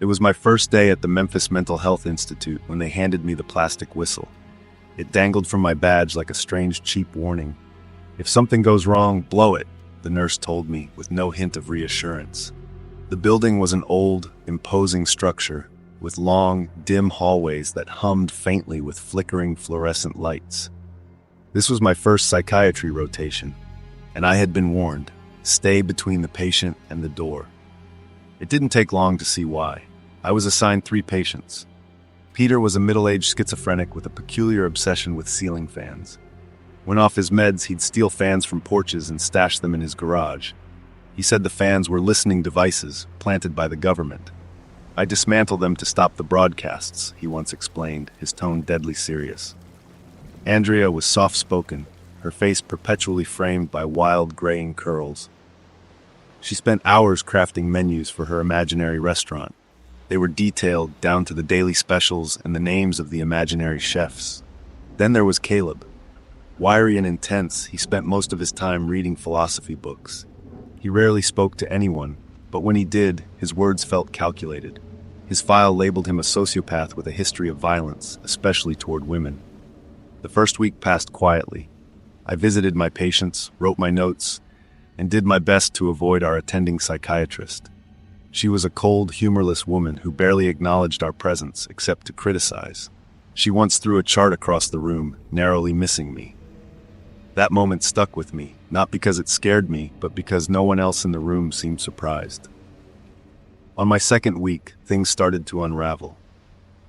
was my first day at the Memphis Mental Health Institute when they handed me the plastic whistle. It dangled from my badge like a strange, cheap warning. "If something goes wrong, blow it," the nurse told me with no hint of reassurance. The building was an old, imposing structure with long, dim hallways that hummed faintly with flickering fluorescent lights. This was my first psychiatry rotation, and I had been warned, stay between the patient and the door. It didn't take long to see why. I was assigned 3 patients. Peter was a middle-aged schizophrenic with a peculiar obsession with ceiling fans. When off his meds, he'd steal fans from porches and stash them in his garage. He said the fans were listening devices planted by the government. "I dismantled them to stop the broadcasts," he once explained, his tone deadly serious. Andrea was soft-spoken, her face perpetually framed by wild graying curls. She spent hours crafting menus for her imaginary restaurant. They were detailed down to the daily specials and the names of the imaginary chefs. Then there was Caleb. Wiry and intense, he spent most of his time reading philosophy books. He rarely spoke to anyone, but when he did, his words felt calculated. His file labeled him a sociopath with a history of violence, especially toward women. The first week passed quietly. I visited my patients, wrote my notes, and did my best to avoid our attending psychiatrist. She was a cold, humorless woman who barely acknowledged our presence except to criticize. She once threw a chart across the room, narrowly missing me. That moment stuck with me, not because it scared me, but because no one else in the room seemed surprised. On my second week, things started to unravel.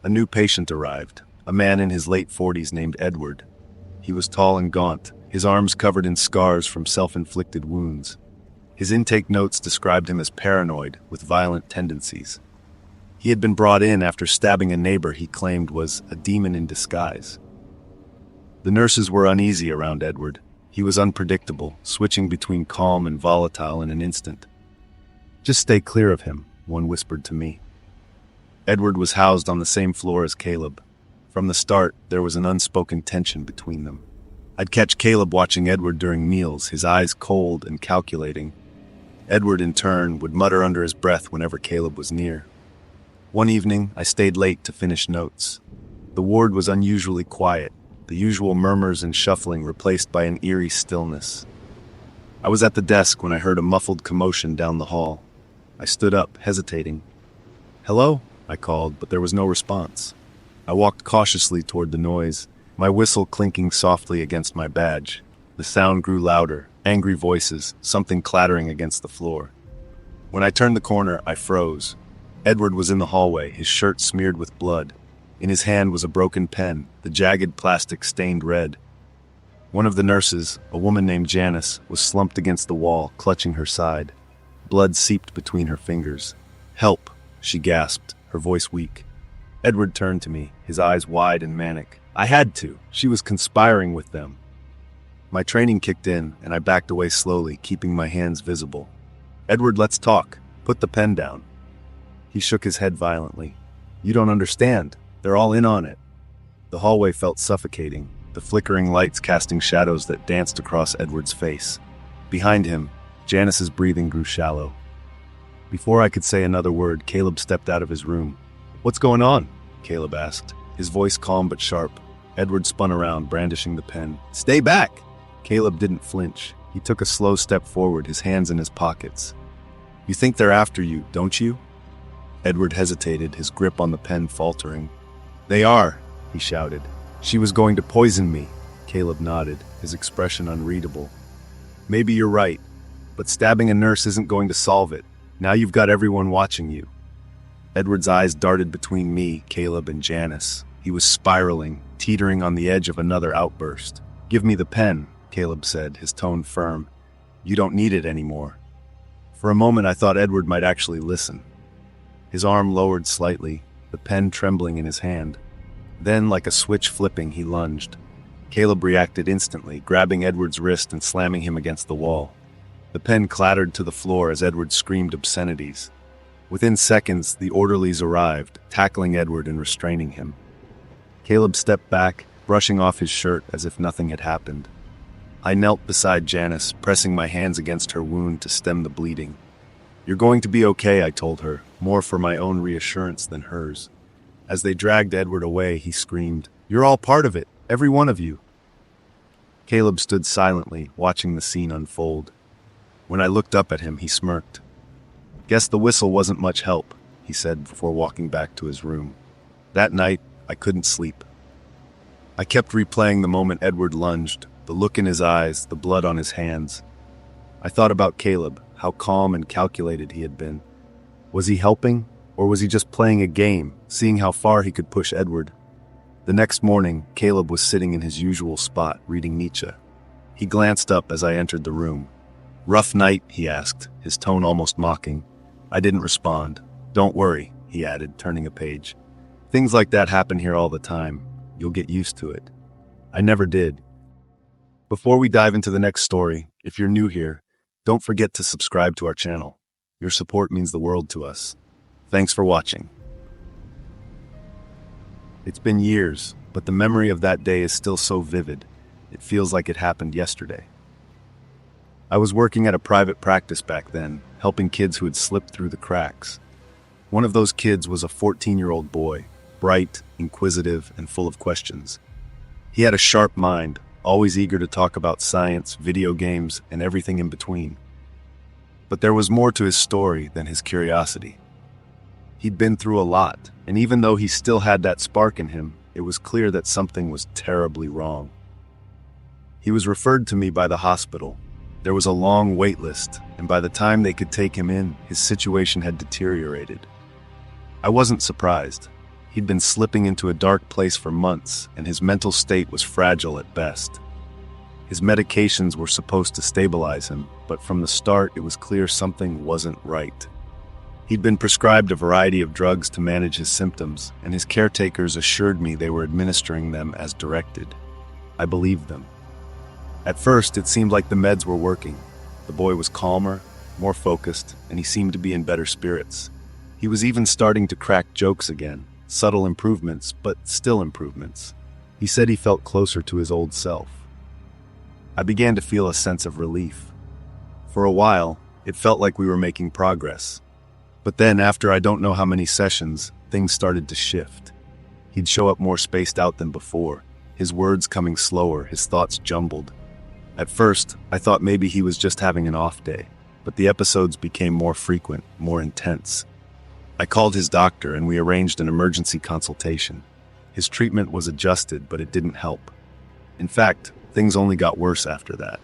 A new patient arrived, a man in his late 40s named Edward. He was tall and gaunt, his arms covered in scars from self-inflicted wounds. His intake notes described him as paranoid, with violent tendencies. He had been brought in after stabbing a neighbor he claimed was a demon in disguise. The nurses were uneasy around Edward. He was unpredictable, switching between calm and volatile in an instant. "Just stay clear of him," one whispered to me. Edward was housed on the same floor as Caleb. From the start, there was an unspoken tension between them. I'd catch Caleb watching Edward during meals, his eyes cold and calculating. Edward, in turn, would mutter under his breath whenever Caleb was near. One evening, I stayed late to finish notes. The ward was unusually quiet, the usual murmurs and shuffling replaced by an eerie stillness. I was at the desk when I heard a muffled commotion down the hall. I stood up, hesitating. "Hello?" I called, but there was no response. I walked cautiously toward the noise, my whistle clinking softly against my badge. The sound grew louder, angry voices, something clattering against the floor. When I turned the corner, I froze. Edward was in the hallway, his shirt smeared with blood. In his hand was a broken pen, the jagged plastic stained red. One of the nurses, a woman named Janice, was slumped against the wall, clutching her side. Blood seeped between her fingers. "Help," she gasped, her voice weak. Edward turned to me, his eyes wide and manic. I had to. She was conspiring with them. My training kicked in, and I backed away slowly, keeping my hands visible. "Edward, let's talk. Put the pen down." He shook his head violently. "You don't understand. They're all in on it." The hallway felt suffocating, the flickering lights casting shadows that danced across Edward's face. Behind him, Janice's breathing grew shallow. Before I could say another word, Caleb stepped out of his room. "What's going on?" Caleb asked, his voice calm but sharp. Edward spun around, brandishing the pen. "Stay back!" Caleb didn't flinch. He took a slow step forward, his hands in his pockets. "You think they're after you, don't you?" Edward hesitated, his grip on the pen faltering. "They are," he shouted. "She was going to poison me." Caleb nodded, his expression unreadable. "Maybe you're right, but stabbing a nurse isn't going to solve it. Now you've got everyone watching you." Edward's eyes darted between me, Caleb, and Janice. He was spiraling, teetering on the edge of another outburst. "Give me the pen," Caleb said, his tone firm. "You don't need it anymore." For a moment I thought Edward might actually listen. His arm lowered slightly, the pen trembling in his hand. Then, like a switch flipping, he lunged. Caleb reacted instantly, grabbing Edward's wrist and slamming him against the wall. The pen clattered to the floor as Edward screamed obscenities. Within seconds, the orderlies arrived, tackling Edward and restraining him. Caleb stepped back, brushing off his shirt as if nothing had happened. I knelt beside Janice, pressing my hands against her wound to stem the bleeding. You're going to be okay, I told her, more for my own reassurance than hers. As they dragged Edward away, he screamed, "You're all part of it, every one of you." Caleb stood silently, watching the scene unfold. When I looked up at him, he smirked. "Guess the whistle wasn't much help," he said before walking back to his room. That night, I couldn't sleep. I kept replaying the moment Edward lunged, the look in his eyes, the blood on his hands. I thought about Caleb, how calm and calculated he had been. Was he helping, or was he just playing a game, seeing how far he could push Edward? The next morning, Caleb was sitting in his usual spot, reading Nietzsche. He glanced up as I entered the room. "Rough night?" he asked, his tone almost mocking. I didn't respond. "Don't worry," he added, turning a page. "Things like that happen here all the time. You'll get used to it." I never did. Before we dive into the next story, if you're new here, don't forget to subscribe to our channel. Your support means the world to us. Thanks for watching. It's been years, but the memory of that day is still so vivid. It feels like it happened yesterday. I was working at a private practice back then, helping kids who had slipped through the cracks. One of those kids was a 14-year-old boy, bright, inquisitive, and full of questions. He had a sharp mind, always eager to talk about science, video games, and everything in between. But there was more to his story than his curiosity. He'd been through a lot, and even though he still had that spark in him, it was clear that something was terribly wrong. He was referred to me by the hospital. There was a long wait list, and by the time they could take him in, his situation had deteriorated. I wasn't surprised. He'd been slipping into a dark place for months, and his mental state was fragile at best. His medications were supposed to stabilize him, but from the start it was clear something wasn't right. He'd been prescribed a variety of drugs to manage his symptoms, and his caretakers assured me they were administering them as directed. I believed them. At first, it seemed like the meds were working. The boy was calmer, more focused, and he seemed to be in better spirits. He was even starting to crack jokes again. Subtle improvements, but still improvements. He said he felt closer to his old self. I began to feel a sense of relief. For a while, it felt like we were making progress. But then, after I don't know how many sessions, things started to shift. He'd show up more spaced out than before, his words coming slower, his thoughts jumbled. At first, I thought maybe he was just having an off day, but the episodes became more frequent, more intense. I called his doctor and we arranged an emergency consultation. His treatment was adjusted, but it didn't help. In fact, things only got worse after that.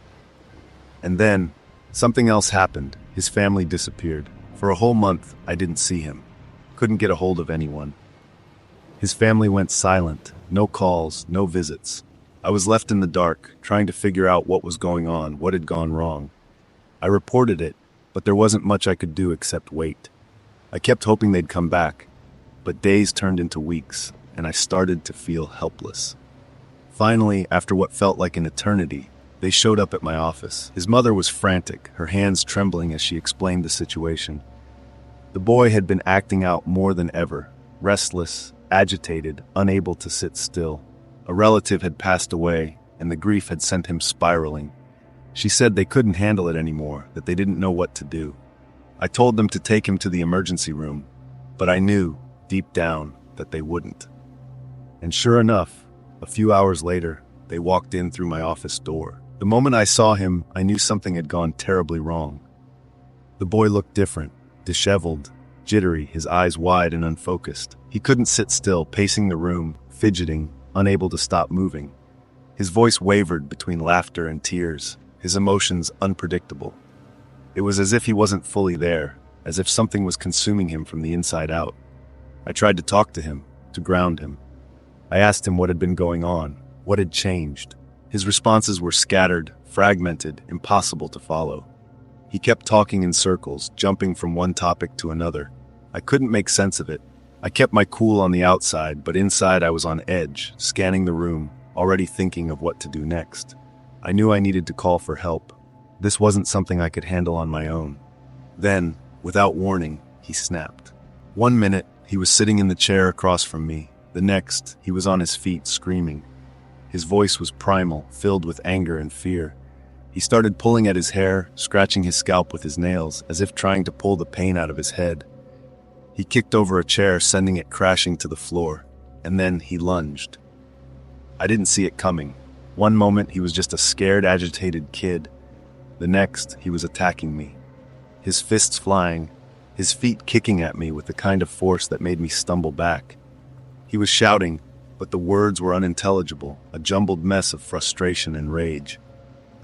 And then, something else happened. His family disappeared. For a whole month, I didn't see him. Couldn't get a hold of anyone. His family went silent. No calls, no visits. I was left in the dark, trying to figure out what was going on, what had gone wrong. I reported it, but there wasn't much I could do except wait. I kept hoping they'd come back, but days turned into weeks, and I started to feel helpless. Finally, after what felt like an eternity, they showed up at my office. His mother was frantic, her hands trembling as she explained the situation. The boy had been acting out more than ever, restless, agitated, unable to sit still. A relative had passed away, and the grief had sent him spiraling. She said they couldn't handle it anymore, that they didn't know what to do. I told them to take him to the emergency room, but I knew, deep down, that they wouldn't. And sure enough, a few hours later, they walked in through my office door. The moment I saw him, I knew something had gone terribly wrong. The boy looked different, disheveled, jittery, his eyes wide and unfocused. He couldn't sit still, pacing the room, fidgeting, unable to stop moving. His voice wavered between laughter and tears, his emotions unpredictable. It was as if he wasn't fully there, as if something was consuming him from the inside out. I tried to talk to him, to ground him. I asked him what had been going on, what had changed. His responses were scattered, fragmented, impossible to follow. He kept talking in circles, jumping from one topic to another. I couldn't make sense of it. I kept my cool on the outside, but inside I was on edge, scanning the room, already thinking of what to do next. I knew I needed to call for help. This wasn't something I could handle on my own. Then, without warning, he snapped. 1 minute, he was sitting in the chair across from me. The next, he was on his feet, screaming. His voice was primal, filled with anger and fear. He started pulling at his hair, scratching his scalp with his nails, as if trying to pull the pain out of his head. He kicked over a chair, sending it crashing to the floor, and then he lunged. I didn't see it coming. One moment, he was just a scared, agitated kid. The next, he was attacking me. His fists flying, his feet kicking at me with the kind of force that made me stumble back. He was shouting, but the words were unintelligible, a jumbled mess of frustration and rage.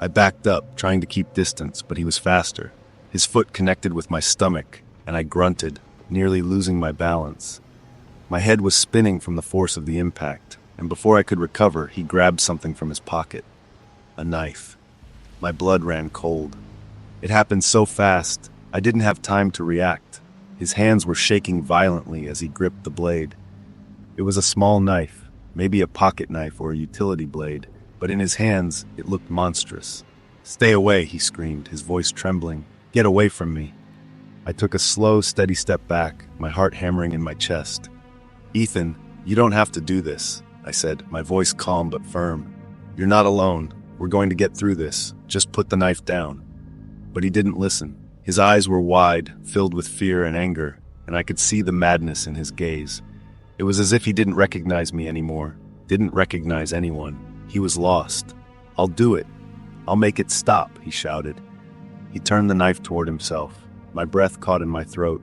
I backed up, trying to keep distance, but he was faster. His foot connected with my stomach, and I grunted, nearly losing my balance. My head was spinning from the force of the impact, and before I could recover, he grabbed something from his pocket. A knife. My blood ran cold. It happened so fast, I didn't have time to react. His hands were shaking violently as he gripped the blade. It was a small knife, maybe a pocket knife or a utility blade, but in his hands, it looked monstrous. "Stay away," he screamed, his voice trembling. "Get away from me." I took a slow, steady step back, my heart hammering in my chest. "Ethan, you don't have to do this," I said, my voice calm but firm. "You're not alone. We're going to get through this. Just put the knife down." But he didn't listen. His eyes were wide, filled with fear and anger, and I could see the madness in his gaze. It was as if he didn't recognize me anymore, didn't recognize anyone. He was lost. "I'll do it. I'll make it stop," he shouted. He turned the knife toward himself. My breath caught in my throat.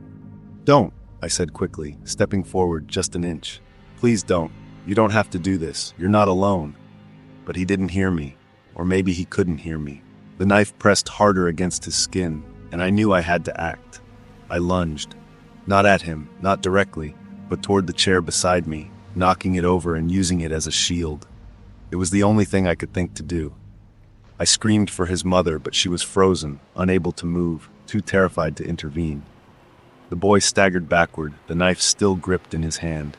"Don't," I said quickly, stepping forward just an inch. "Please don't. You don't have to do this. You're not alone." But he didn't hear me, or maybe he couldn't hear me. The knife pressed harder against his skin, and I knew I had to act. I lunged. Not at him, not directly, but toward the chair beside me, knocking it over and using it as a shield. It was the only thing I could think to do. I screamed for his mother, but she was frozen, unable to move, too terrified to intervene. The boy staggered backward, the knife still gripped in his hand.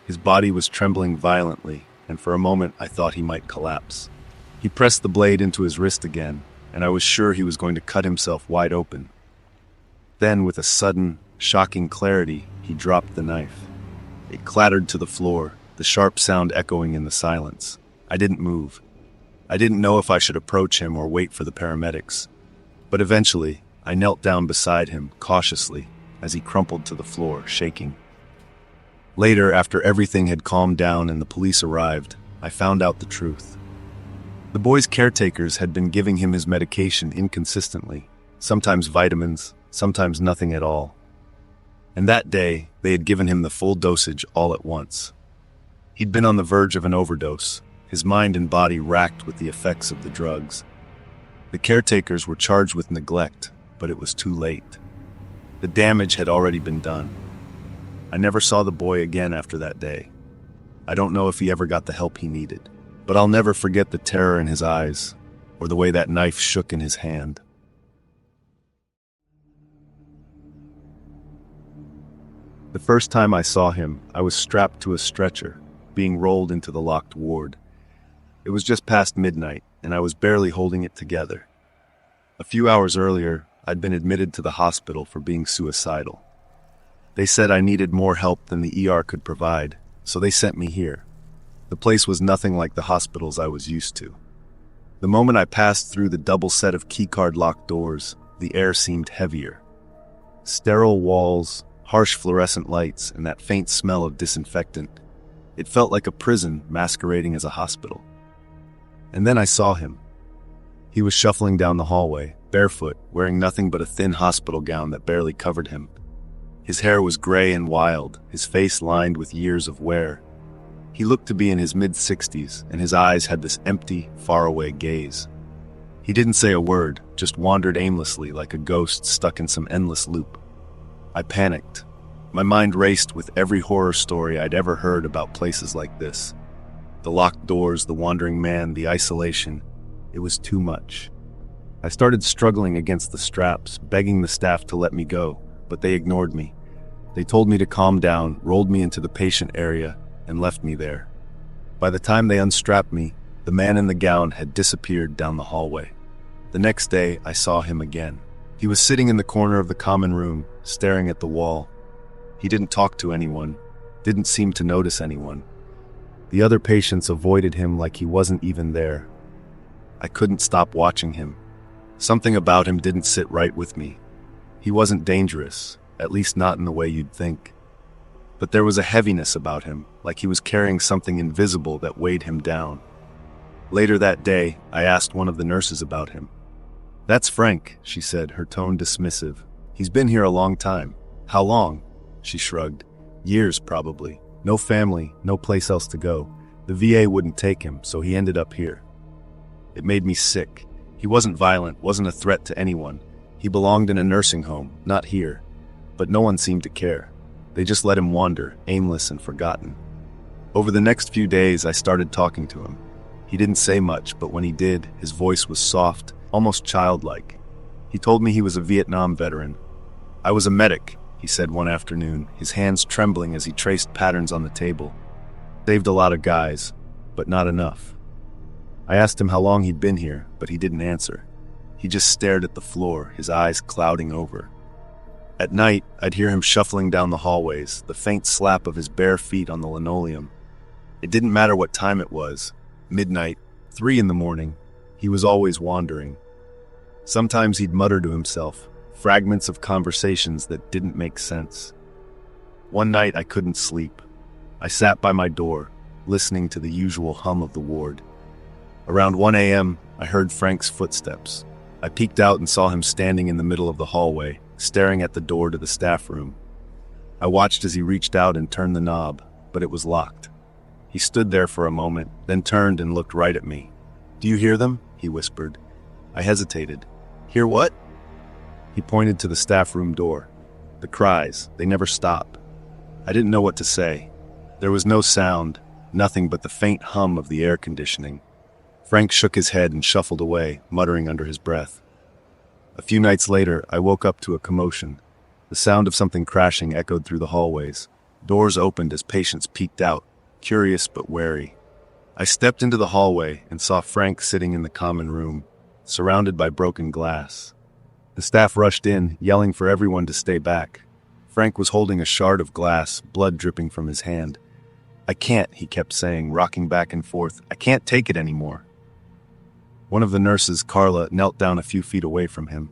His body was trembling violently, and for a moment I thought he might collapse. He pressed the blade into his wrist again, and I was sure he was going to cut himself wide open. Then, with a sudden, shocking clarity, he dropped the knife. It clattered to the floor, the sharp sound echoing in the silence. I didn't move. I didn't know if I should approach him or wait for the paramedics. But eventually, I knelt down beside him, cautiously, as he crumpled to the floor, shaking. Later, after everything had calmed down and the police arrived, I found out the truth. The boy's caretakers had been giving him his medication inconsistently, sometimes vitamins, sometimes nothing at all. And that day, they had given him the full dosage all at once. He'd been on the verge of an overdose, his mind and body racked with the effects of the drugs. The caretakers were charged with neglect, but it was too late. The damage had already been done. I never saw the boy again after that day. I don't know if he ever got the help he needed, but I'll never forget the terror in his eyes, or the way that knife shook in his hand. The first time I saw him, I was strapped to a stretcher, being rolled into the locked ward. It was just past midnight, and I was barely holding it together. A few hours earlier, I'd been admitted to the hospital for being suicidal. They said I needed more help than the ER could provide, so they sent me here. The place was nothing like the hospitals I was used to. The moment I passed through the double set of keycard locked doors, the air seemed heavier. Sterile walls, harsh fluorescent lights, and that faint smell of disinfectant. It felt like a prison masquerading as a hospital. And then I saw him. He was shuffling down the hallway, barefoot, wearing nothing but a thin hospital gown that barely covered him. His hair was gray and wild, his face lined with years of wear. He looked to be in his mid-60s, and his eyes had this empty, faraway gaze. He didn't say a word, just wandered aimlessly like a ghost stuck in some endless loop. I panicked. My mind raced with every horror story I'd ever heard about places like this. The locked doors, the wandering man, the isolation. It was too much. I started struggling against the straps, begging the staff to let me go, but they ignored me. They told me to calm down, rolled me into the patient area, and left me there. By the time they unstrapped me, the man in the gown had disappeared down the hallway. The next day, I saw him again. He was sitting in the corner of the common room, staring at the wall. He didn't talk to anyone, didn't seem to notice anyone. The other patients avoided him like he wasn't even there. I couldn't stop watching him. Something about him didn't sit right with me. He wasn't dangerous, at least not in the way you'd think. But there was a heaviness about him, like he was carrying something invisible that weighed him down. Later that day, I asked one of the nurses about him. "That's Frank," she said, her tone dismissive. "He's been here a long time." "How long?" She shrugged. "Years, probably. No family, no place else to go. The VA wouldn't take him, so he ended up here." It made me sick. He wasn't violent, wasn't a threat to anyone. He belonged in a nursing home, not here. But no one seemed to care. They just let him wander, aimless and forgotten. Over the next few days, I started talking to him. He didn't say much, but when he did, his voice was soft, almost childlike. He told me he was a Vietnam veteran. "I was a medic," he said one afternoon, his hands trembling as he traced patterns on the table. "Saved a lot of guys, but not enough." I asked him how long he'd been here, but he didn't answer. He just stared at the floor, his eyes clouding over. At night, I'd hear him shuffling down the hallways, the faint slap of his bare feet on the linoleum. It didn't matter what time it was, midnight, 3 in the morning, he was always wandering. Sometimes he'd mutter to himself, fragments of conversations that didn't make sense. One night I couldn't sleep. I sat by my door, listening to the usual hum of the ward. Around 1 a.m., I heard Frank's footsteps. I peeked out and saw him standing in the middle of the hallway, staring at the door to the staff room. I watched as he reached out and turned the knob, but it was locked. He stood there for a moment, then turned and looked right at me. "Do you hear them?" he whispered. I hesitated. "Hear what?" He pointed to the staff room door. "The cries, they never stop." I didn't know what to say. There was no sound, nothing but the faint hum of the air conditioning. Frank shook his head and shuffled away, muttering under his breath. A few nights later, I woke up to a commotion. The sound of something crashing echoed through the hallways. Doors opened as patients peeked out, curious but wary. I stepped into the hallway and saw Frank sitting in the common room, surrounded by broken glass. The staff rushed in, yelling for everyone to stay back. Frank was holding a shard of glass, blood dripping from his hand. "I can't," he kept saying, rocking back and forth. "I can't take it anymore." One of the nurses, Carla, knelt down a few feet away from him.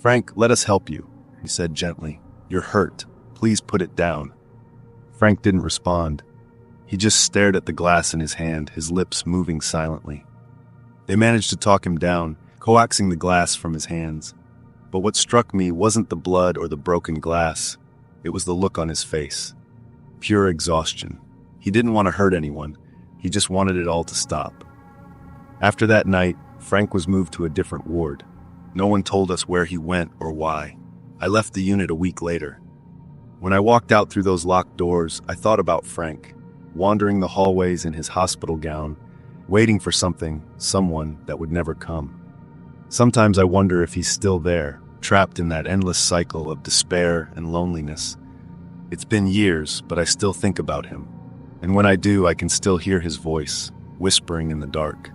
"Frank, let us help you," he said gently. "You're hurt. Please put it down." Frank didn't respond. He just stared at the glass in his hand, his lips moving silently. They managed to talk him down, coaxing the glass from his hands. But what struck me wasn't the blood or the broken glass. It was the look on his face. Pure exhaustion. He didn't want to hurt anyone. He just wanted it all to stop. After that night, Frank was moved to a different ward. No one told us where he went or why. I left the unit a week later. When I walked out through those locked doors, I thought about Frank, wandering the hallways in his hospital gown, waiting for something, someone that would never come. Sometimes I wonder if he's still there, trapped in that endless cycle of despair and loneliness. It's been years, but I still think about him. And when I do, I can still hear his voice, whispering in the dark.